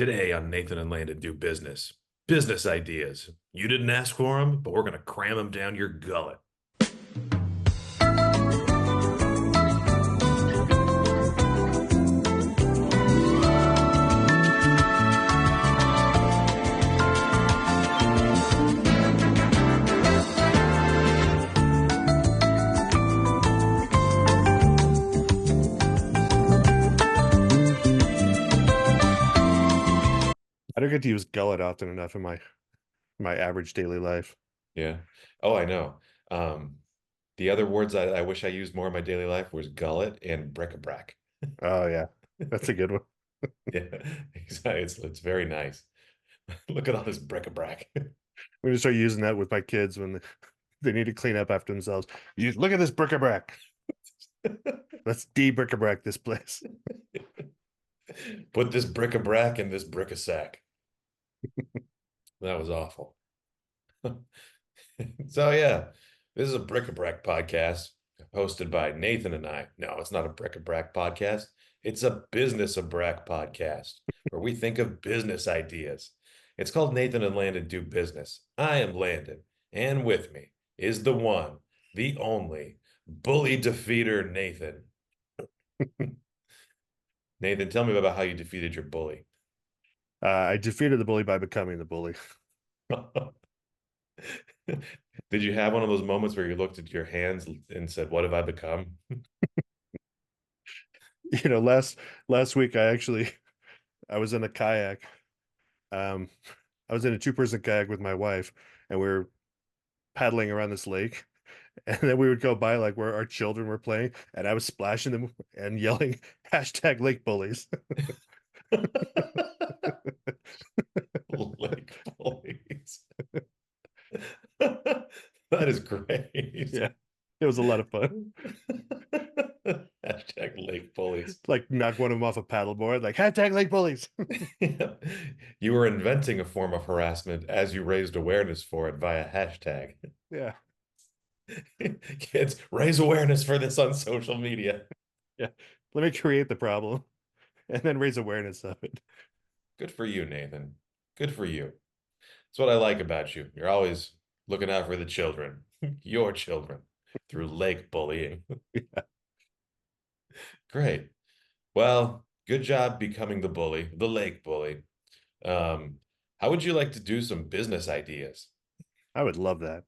Today on Nathan and Landon Do Business. Business ideas. You didn't ask for them, but we're going to cram them down your gullet. I don't get to use gullet often enough in my average daily life. Yeah. Oh, I know. Um, the other words I wish I used more in my daily life was gullet and bric-a-brac. Oh yeah, that's a good one. Yeah, exactly. It's very nice. Look at all this bric-a-brac. I'm gonna start using that with my kids when they need to clean up after themselves. You look at this bric-a-brac. Let's de-bric-a-brac this place. Put this bric-a-brac in this bric-a-sac. That was awful. So yeah, this is a bric-a-brac podcast hosted by Nathan and I. No, it's not a bric-a-brac podcast. It's a business a brac podcast where we think of business ideas. It's called Nathan and Landon Do Business. I am Landon, and with me is the one, the only bully defeater, Nathan. Nathan, tell me about how you defeated your bully. I defeated the bully by becoming the bully. Did you have one of those moments where you looked at your hands and said, "What have I become?" Last week I was in a kayak. Um, I was in a two-person kayak with my wife, and we were paddling around this lake. And then we would go by like where our children were playing, and I was splashing them and yelling hashtag lake bullies. Like bullies. That is great. Yeah, it was a lot of fun. Hashtag lake bullies. Like knock one of them off a paddleboard, like hashtag lake bullies. Yeah. You were inventing a form of harassment as you raised awareness for it via hashtag. Yeah, Kids, raise awareness for this on social media. yeah. Let me create the problem and then raise awareness of it. Good for you, Nathan. Good for you. That's what I like about you. You're always looking out for the children, your children, through lake bullying. Yeah. Great. Well, good job becoming the bully, the lake bully. Um, how would you like to do some business ideas? I would love that.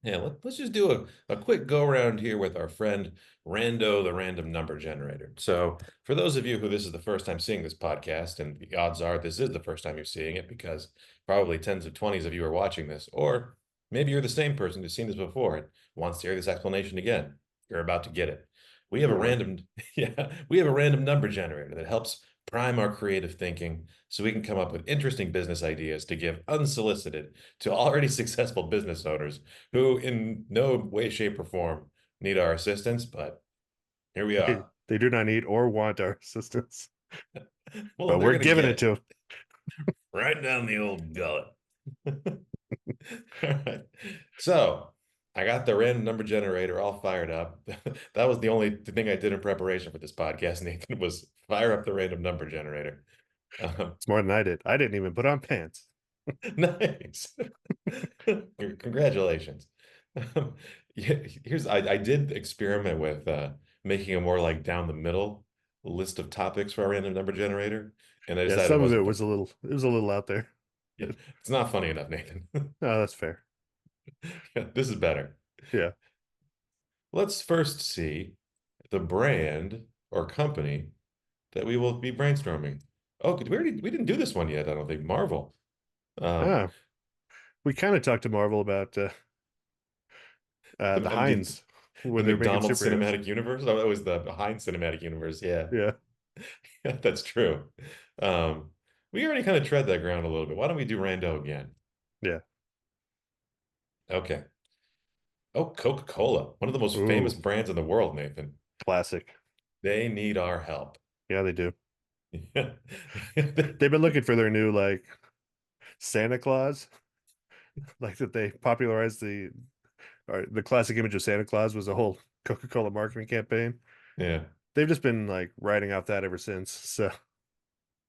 Yeah, let's just do a quick go around here with our friend Rando, the random number generator. So, for those of you who this is the first time seeing this podcast, and the odds are this is the first time you're seeing it because probably tens of 20s of you are watching this, or maybe you're the same person who's seen this before and wants to hear this explanation again. You're about to get it. We have a Really? random, yeah, we have a random number generator that helps prime our creative thinking so we can come up with interesting business ideas to give unsolicited to already successful business owners who in no way, shape, or form need our assistance, but here we They, are. they do not need or want our assistance, Well, but they're we're going to giving get it it to right down the old gullet. All right. So I got the random number generator all fired up. That was the only thing I did in preparation for this podcast, Nathan, was fire up the random number generator. Um, It's more than I did. I didn't even put on pants. nice. Congratulations. Yeah, I did experiment with making a more like down the middle list of topics for our random number generator, and I Yeah, decided it some of it wasn't. was a little out there. Yeah, it's not funny enough, Nathan. Oh, that's fair. This is better. Yeah. Let's first see the brand or company that we will be brainstorming. Oh, we didn't do this one yet, I don't think. Marvel. Um, Ah, we kind of talked to Marvel about the the, Heinz when the they're making McDonald's superheroes. cinematic universe. Oh, that was the Heinz cinematic universe. Yeah. Yeah. Yeah, that's true. Um, we already kind of tread that ground a little bit. Why don't we do Rando again? Yeah. Okay. Oh, Coca-Cola, one of the most famous Ooh, brands in the world, Nathan. classic. They need our help. Yeah, they do. Yeah. They've been looking for their new like Santa Claus, like that they popularized the classic image of Santa Claus was a whole Coca-Cola marketing campaign. Yeah. They've just been like writing off that ever since. So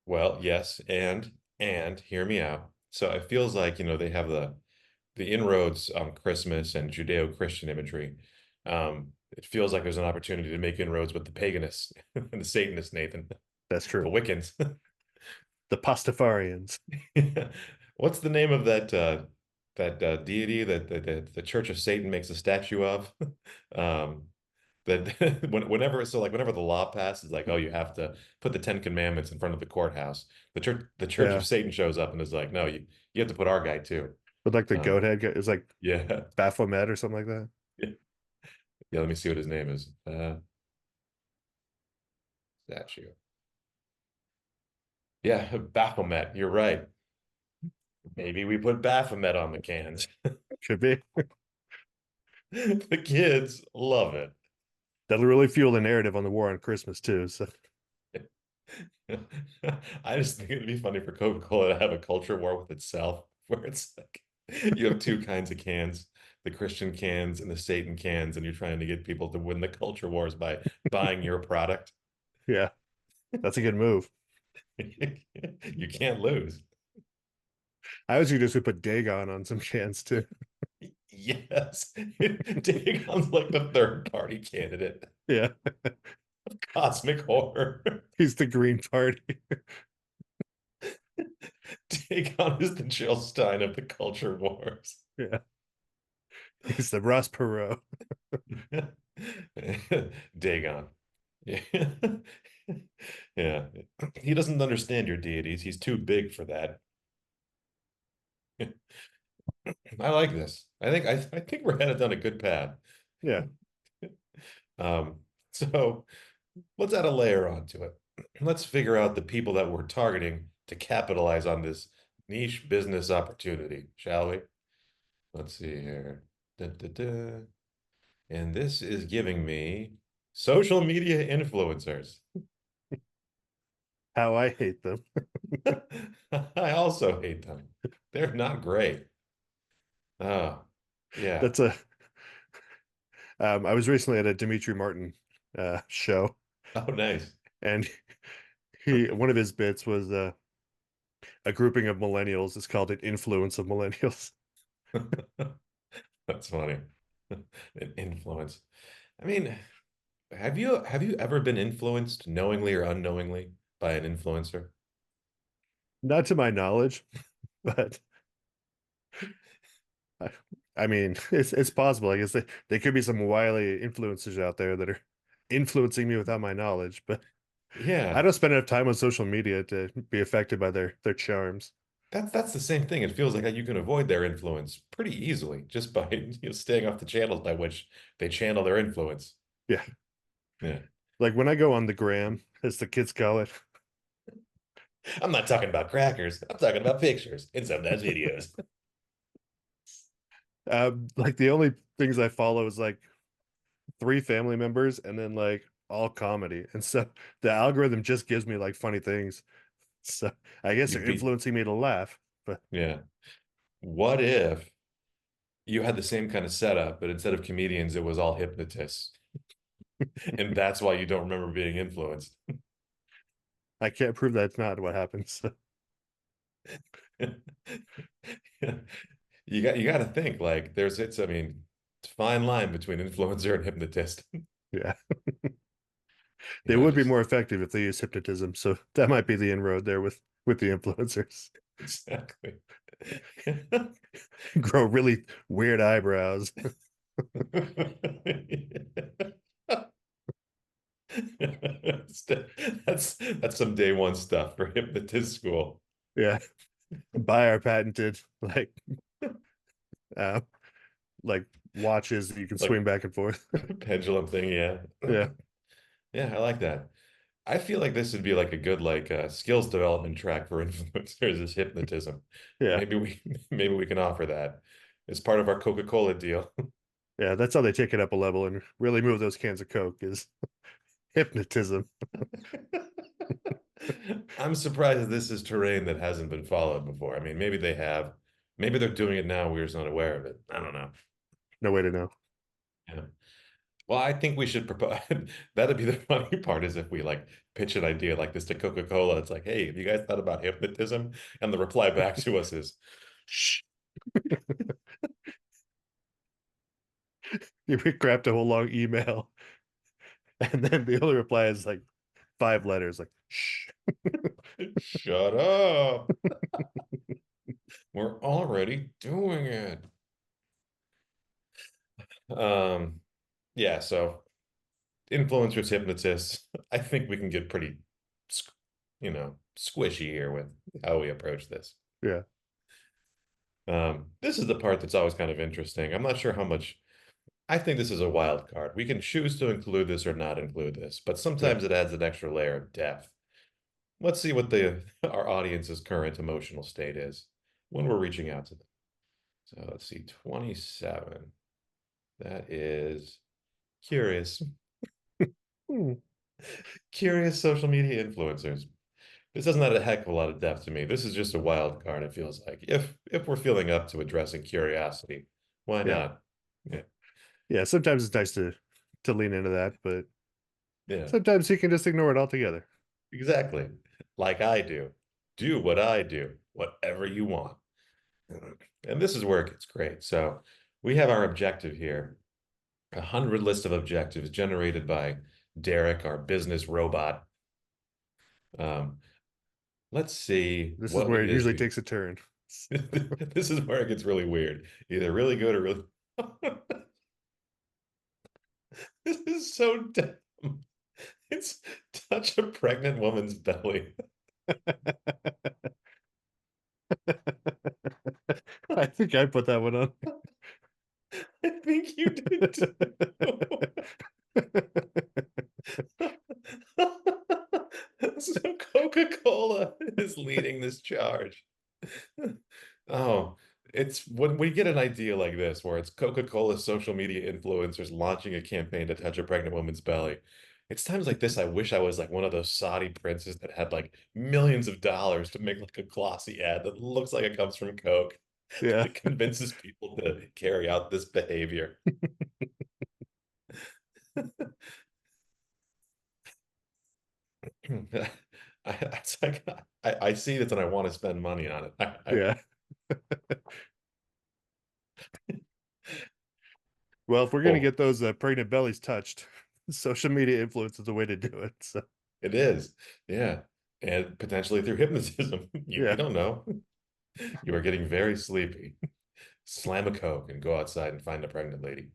Well, yes, and hear me out. So it feels like, they have the inroads on Christmas and Judeo-Christian imagery. It feels like there's an opportunity to make inroads with the paganists and the Satanists, Nathan, That's the true. Wiccans. The Pastafarians. What's the name of that deity that the Church of Satan makes a statue of? Um, that whenever the law passes, like, oh, you have to put the Ten Commandments in front of the courthouse. The Church Yeah. of Satan shows up and is like, no, you have to put our guy too. With like the goat Um, head guy. It's like yeah. Baphomet or something like that. Yeah, let me see what his name is. Statue. Yeah, Baphomet. You're right. Maybe we put Baphomet on the cans. Should be. The kids love it. That'll really fuel the narrative on the war on Christmas too. So I just think it'd be funny for Coca-Cola to have a culture war with itself, where it's like you have two kinds of cans, the Christian cans and the Satan cans, and you're trying to get people to win the culture wars by buying your product. yeah, that's a good move. You can't lose. I was just would put Dagon on some cans too. Yes. Dagon's like the third party candidate. Yeah, Cosmic horror. he's the Green Party. Dagon is the Jill Stein of the culture wars. Yeah, he's the Ross Perot. Dagon. Yeah. Yeah. He doesn't understand your deities. He's too big for that. I like this. I think we're headed down a good path. Yeah, Um, so let's add a layer onto it. Let's figure out the people that we're targeting to capitalize on this niche business opportunity, shall we? Let's see here. Da, da, da. And this is giving me social media influencers. how I hate them. I also hate them. They're not great. Oh, yeah. That's a. I was recently at a Dimitri Martin show, Oh, nice. and he one of his bits was a grouping of millennials. It's called an influence of millennials. That's funny. An influence. I mean, have you ever been influenced knowingly or unknowingly by an influencer? Not to my knowledge, but I, I mean, it's possible. I guess they could be some wily influencers out there that are influencing me without my knowledge, but I Yeah, don't spend enough time on social media to be affected by their charms. that's the same thing. It feels like you can avoid their influence pretty easily just by staying off the channels by which they channel their influence. Yeah. Yeah. Like when I go on the gram, as the kids call it, I'm not talking about crackers. I'm talking about pictures and sometimes videos. like the only things I follow is like three family members and then like all comedy. And so the algorithm just gives me like funny things. So I guess You they're beat, influencing me to laugh. But yeah. What if you had the same kind of setup, but instead of comedians, it was all hypnotists? And that's why you don't remember being influenced. I can't prove that's not what happens. You got to think like I mean, it's a fine line between influencer and hypnotist. Yeah. You They know, would be just more effective if they use hypnotism. So that might be the inroad there with the influencers. exactly. Grow really weird eyebrows. That's some day one stuff for hypnotist school. Yeah. Buy our patented uh like watches that you can Like swing back and forth. pendulum thing, yeah. Yeah. Yeah, I like that. I feel like this would be like a good skills development track for influencers is hypnotism. Yeah. Maybe we can offer that as part of our Coca-Cola deal. Yeah. That's how they take it up a level and really move those cans of Coke is hypnotism. I'm surprised this is terrain that hasn't been followed before. I mean, maybe they have. Maybe they're doing it now. We're just not aware of it. I don't know. No way to know. Yeah. Well, I think we should propose. That'd be the funny part is if we like pitch an idea like this to Coca-Cola. It's like, hey, have you guys thought about hypnotism? And the reply back to us is, shh. You craft a whole long email, and then the only reply is like 5 letters, like shh. Shut up. We're already doing it. Um, yeah, so influencers, hypnotists, I think we can get pretty, squishy here with how we approach this. Yeah, This is the part that's always kind of interesting. I'm not sure how much, I think this is a wild card. We can choose to include this or not include this, but yeah. sometimes it adds an extra layer of depth. Let's see what the our audience's current emotional state is when we're reaching out to them. So let's see, 27. That is curious. Hmm. Curious social media influencers. This doesn't add a heck of a lot of depth to me. This is just a wild card, it feels like. If we're feeling up to addressing curiosity, why Yeah, not? Yeah. yeah. Sometimes it's nice to lean into that, but Yeah. sometimes you can just ignore it altogether. Exactly. Like I do. Do what I do, whatever you want. And this is where it gets great. So we have our objective here, 100 list of objectives generated by Derek, our business robot. Um, let's see This is what where it it is usually we takes a turn. this is where it gets really weird. Either really good or really this is so dumb. It's touch a pregnant woman's belly. I think I put that one on. I think you did too. So Coca-Cola is leading this charge. Oh, it's when we get an idea like this, where it's Coca-Cola social media influencers launching a campaign to touch a pregnant woman's belly. It's times like this I wish I was like one of those Saudi princes that had like millions of dollars to make like a glossy ad that looks like it comes from Coke Yeah. that convinces people to carry out this behavior. It's like I see this and I want to spend money on it. Yeah. Well, if we're gonna Oh, get those pregnant bellies touched, social media influence is the way to do it. So it is. Yeah. And potentially through hypnotism. You yeah. don't know. You are getting very sleepy. Slam a Coke and go outside and find a pregnant lady.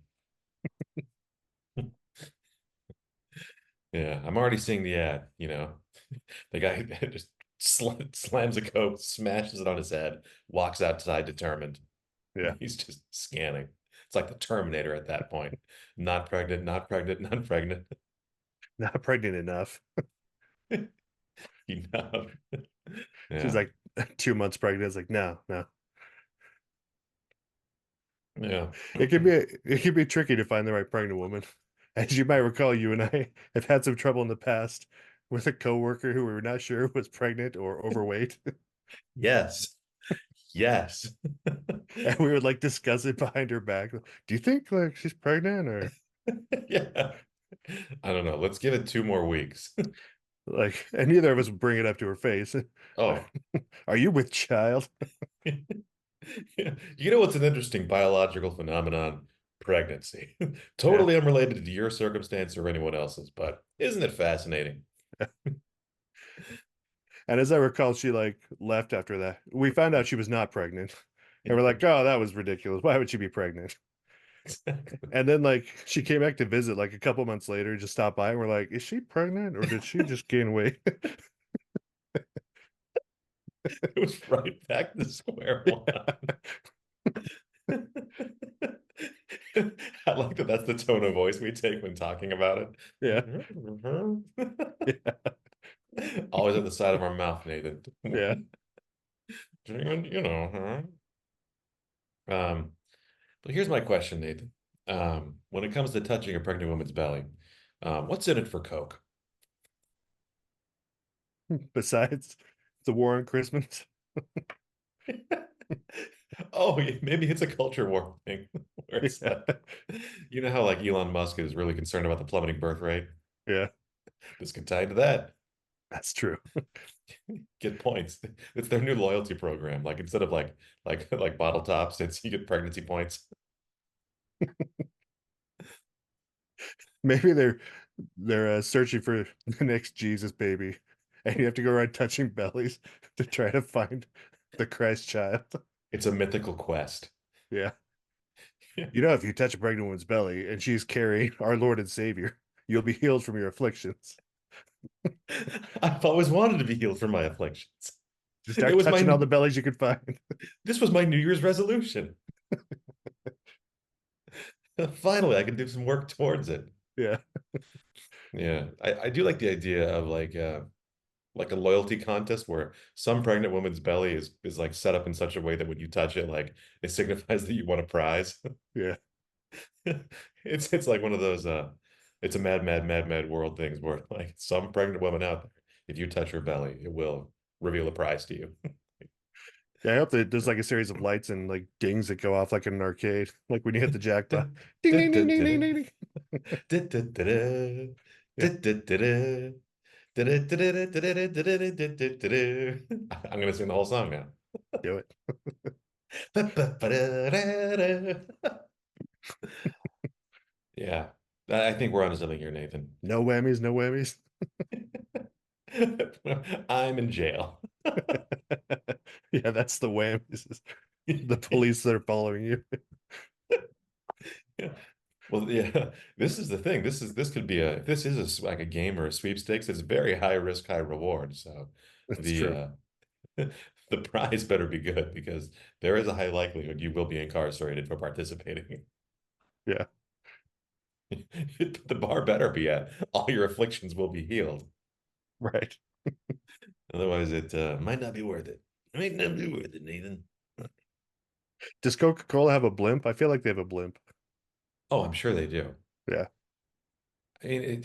Yeah, I'm already seeing the ad. The guy just slams a Coke, smashes it on his head, walks outside determined. Yeah. He's just scanning. It's like the Terminator at that point. Not pregnant, not pregnant, not pregnant. Not pregnant enough. Enough. She's Yeah. like 2 months pregnant. It's like, no, no. Yeah. It can be tricky to find the right pregnant woman. As you might recall, you and I have had some trouble in the past with a coworker who we were not sure was pregnant or overweight. Yes. Yes. And we would like discuss it behind her back. Do you think like she's pregnant or Yeah. I don't know. Let's give it 2 more weeks. like, and neither of us would bring it up to her face. Oh, Are you with child? yeah. You know what's an interesting biological phenomenon? Pregnancy. Yeah. Totally unrelated to your circumstance or anyone else's, but isn't it fascinating? And as I recall, she like left after that. We found out she was not pregnant. And we're like, oh, that was ridiculous. Why would she be pregnant? Exactly. And then like she came back to visit like a couple months later, just stopped by and we're like, is she pregnant or did she just gain weight? It was right back to square one. I like that that's the tone of voice we take when talking about Yeah. it. Yeah. Always at the side of our mouth, Nathan. Yeah. Huh? Um, but here's my question, Nathan. When it comes to touching a pregnant woman's belly, what's in it for Coke? Besides the war on Christmas. Oh, maybe it's a culture war thing. Where it's Yeah. like, you know how like Elon Musk is really concerned about the plummeting birth rate? Yeah, This could tie into that. that's true. Get points. It's their new loyalty program. Like instead of like bottle tops, it's you get pregnancy points. Maybe they're searching for the next Jesus baby, and you have to go around touching bellies to try to find the Christ child. It's a mythical quest. Yeah. You know, if you touch a pregnant woman's belly and she's carrying our Lord and Savior, you'll be healed from your afflictions. I've always wanted to be healed from my afflictions. Just It start was touching all my the bellies you can find. this was my New Year's resolution. Finally, I can do some work towards it. Yeah. Yeah, I do like the idea of like a loyalty contest where some pregnant woman's belly is like set up in such a way that when you touch it, like it signifies that you won a prize. Yeah. It's like one of those it's a mad, mad, mad, mad world things where like some pregnant woman out there, if you touch her belly, it will reveal a prize to you. Yeah, I hope that there's like a series of lights and like dings that go off like in an arcade, like when you hit the jackpot. Ding ding ding ding ding ding ding. Yeah, I'm gonna sing the whole song now. do it. Yeah, I think we're onto something here, Nathan. No whammies, no whammies. I'm in jail. Yeah, that's the whammies. The police that are following you. Yeah. Well, yeah, this is the thing. This could be a if this is like a game or a sweepstakes. It's very high risk, high reward. So That's the true. uh the prize better be good because there is a high likelihood you will be incarcerated for participating. Yeah, The bar better be at. All your afflictions will be healed. right. Otherwise, it might not be worth it. It might not be worth it, Nathan. Does Coca-Cola have a blimp? I feel like they have a blimp. Oh, I'm sure they do. Yeah, I mean,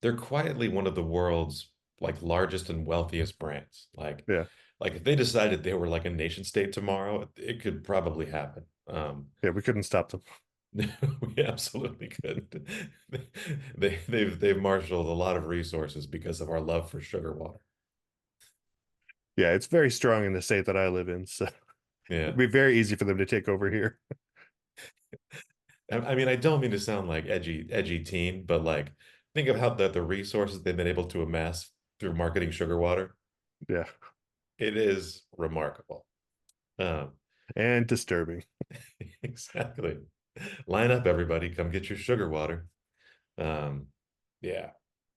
they're quietly one of the world's like largest and wealthiest brands. yeah, Like if they decided they were like a nation state tomorrow, it could probably happen. yeah. We couldn't stop them. We absolutely could. They've marshaled a lot of resources because of our love for sugar water. Yeah, it's very strong in the state that I live in, so Yeah. it'd be very easy for them to take over here. I mean, I don't mean to sound like edgy teen, but like think of how the resources they've been able to amass through marketing sugar water. Yeah, It is remarkable. Um, and disturbing. exactly. Line up, everybody. Come get your sugar water. Um, yeah.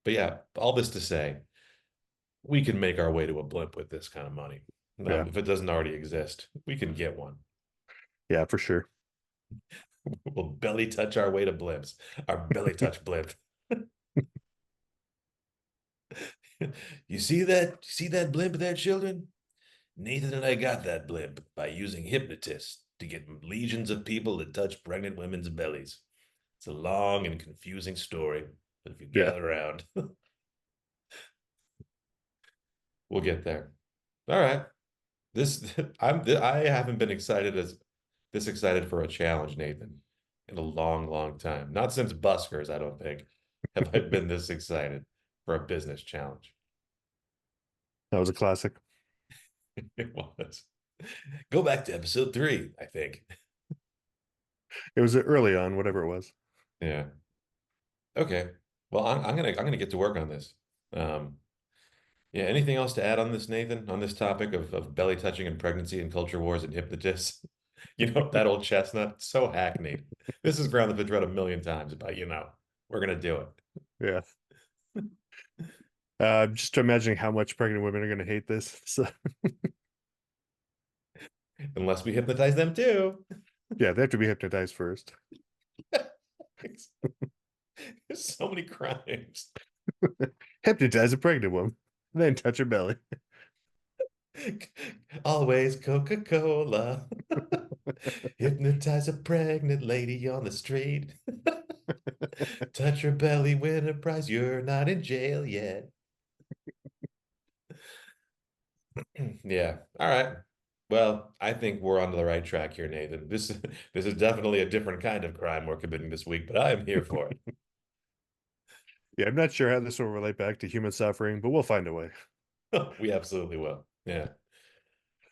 But yeah, all this to say, we can make our way to a blimp with this kind of money. Yeah, If it doesn't already exist, we can get one. yeah, for sure. We'll belly touch our way to blimps. Our belly touch blimp. You see that? You see that blimp there, children? Nathan and I got that blimp by using hypnotists to get legions of people to touch pregnant women's bellies. It's a long and confusing story, but if you Yeah, gather around, we'll get there. All right. This I haven't been excited as this excited for a challenge, Nathan, in a long, long time. Not since Buskers, I don't think, have I been this excited for a business challenge. that was a classic. It was. Go back to episode 3, I think. It was early on, whatever it was. Yeah. Okay. Well, I'm gonna get to work on this. Um, yeah. Anything else to add on this, Nathan? On this topic of belly touching and pregnancy and culture wars and hypnotists? You know that old chestnut, so hackneyed. This is ground that's been read a million times, but we're gonna do Yeah. Just imagining how much pregnant women are going to hate this. So, it. Unless we hypnotize them too. yeah, they have to be hypnotized first. There's so many crimes. Hypnotize a pregnant woman, then touch her belly. Always Coca-Cola. Hypnotize a pregnant lady on the street. Touch her belly, win a prize. You're not in jail yet. Yeah. All right. Well, I think we're on the right track here, Nathan. This is definitely a different kind of crime we're committing this week, but I am here for Yeah, I'm not sure how this will relate back to human suffering, but we'll find a way. it. We absolutely will. Yeah.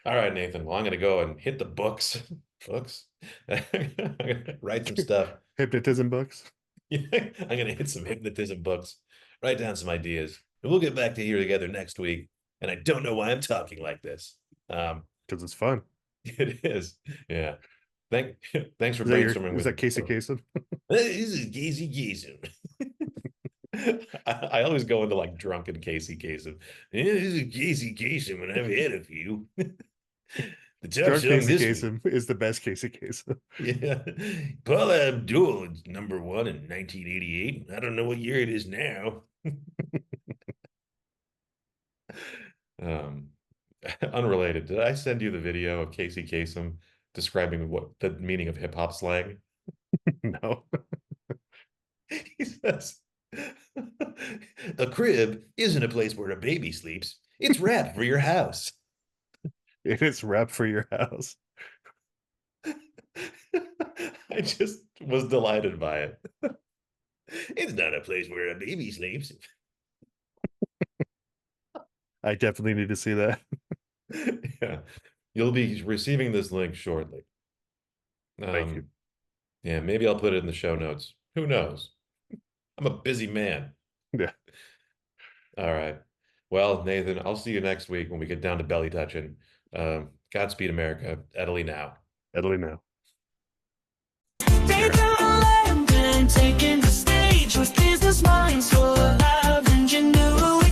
All right, Nathan. Well, I'm gonna go and hit the books. Books. I'm gonna write some stuff. Hypnotism books. I'm gonna hit some hypnotism books, write down some ideas, and we'll get back to here together next week. And I don't know why I'm talking like this. Um, Because it's fun. it is. Yeah. Thank, thanks for Is that your brainstorming is with that me. Casey Kasem? This is Casey Kasem. I always go into like drunken Casey Kasem. Yeah, this is Casey Kasem, and I've had a few. The top Drunk song Casey this week. Kasem is the best Casey Kasem. Yeah. Paula Abdul, #1 in 1988. I don't know what year it is now. Um, Unrelated. Did I send you the video of Casey Kasem describing what the meaning of hip hop slang? No. He says, a crib isn't a place where a baby sleeps. It's rap for your house. It is rap for your house. I just was delighted by it. It's not a place where a baby sleeps. I definitely need to see that. Yeah. You'll be receiving this link shortly. Thank you. Yeah, maybe I'll put it in the show notes. Who knows? I'm a busy man. Yeah. All right. Well, Nathan, I'll see you next week when we get down to belly touching. Godspeed, America. Italy now. Italy now. Nathan Landon taking the stage with business minds full of ingenuity.